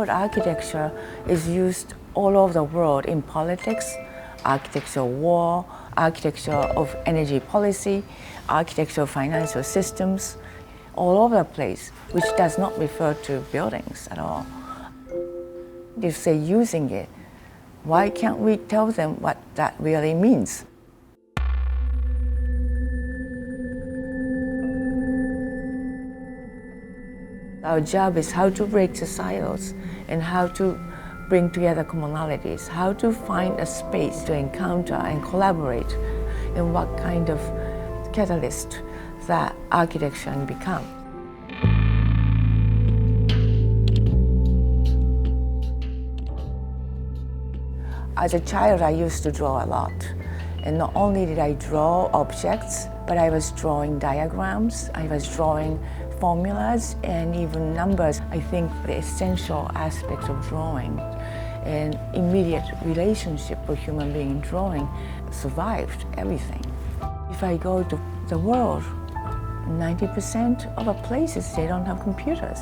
word architecture is used all over the world in politics, architecture of war, architecture of energy policy, architecture of financial systems, all over the place, which does not refer to buildings at all. If they're using it, why can't we tell them what that really means? Our job is how to break the silos and how to bring together commonalities, how to find a space to encounter and collaborate, and what kind of catalyst that architecture can become. As a child, I used to draw a lot. And not only did I draw objects, but I was drawing diagrams, I was drawing formulas and even numbers. I think the essential aspect of drawing and immediate relationship with human being drawing survived everything. If I go to the world, 90% of the places, they don't have computers.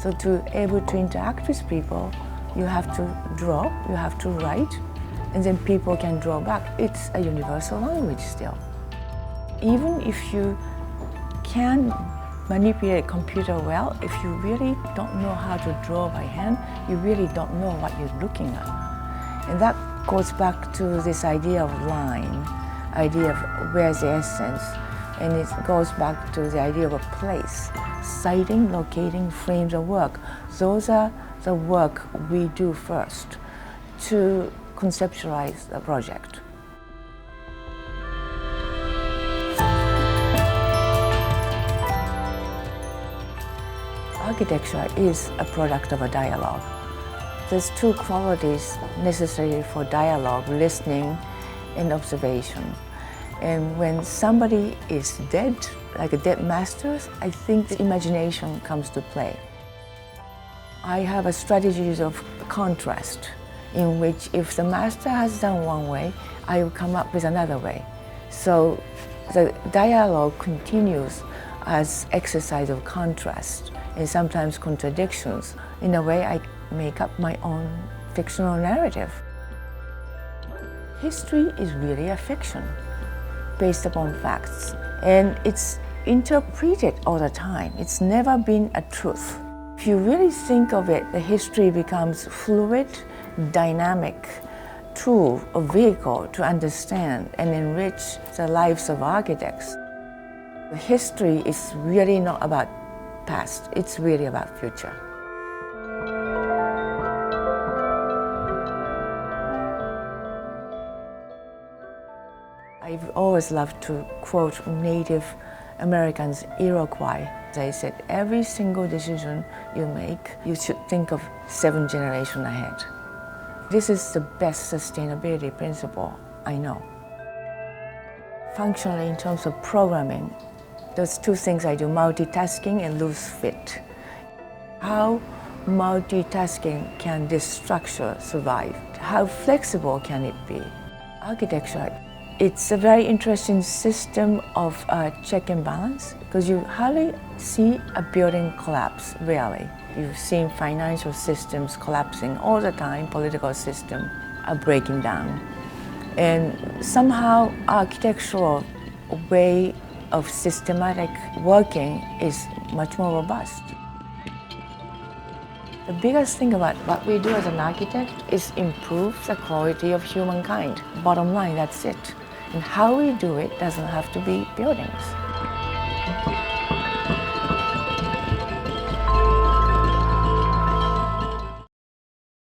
So to be able to interact with people, you have to draw, you have to write, and then people can draw back. It's a universal language still. Even if you can manipulate a computer well, if you really don't know how to draw by hand, you really don't know what you're looking at. And that goes back to this idea of line, idea of where's the essence, and it goes back to the idea of a place. Siting, locating, frames of work, those are the work we do first to conceptualize the project. Architecture is a product of a dialogue. There's two qualities necessary for dialogue: listening and observation. And when somebody is dead, like a dead master, I think the imagination comes to play. I have a strategy of contrast, in which if the master has done one way, I will come up with another way. So the dialogue continues as exercise of contrast and sometimes contradictions. In a way, I make up my own fictional narrative. History is really a fiction based upon facts, and it's interpreted all the time. It's never been a truth. If you really think of it, the history becomes fluid, dynamic tool or vehicle to understand and enrich the lives of architects. History is really not about past, it's really about future. I've always loved to quote Native Americans, Iroquois. They said, every single decision you make, you should think of 7 generations ahead. This is the best sustainability principle I know. Functionally, in terms of programming, there's 2 things I do: multitasking and loose fit. How multitasking can this structure survive? How flexible can it be? Architecture, it's a very interesting system of check and balance, because you hardly see a building collapse, rarely. You've seen financial systems collapsing all the time, political systems are breaking down. And somehow architectural way of systematic working is much more robust. The biggest thing about what we do as an architect is improve the quality of humankind. Bottom line, that's it. And how we do it doesn't have to be buildings.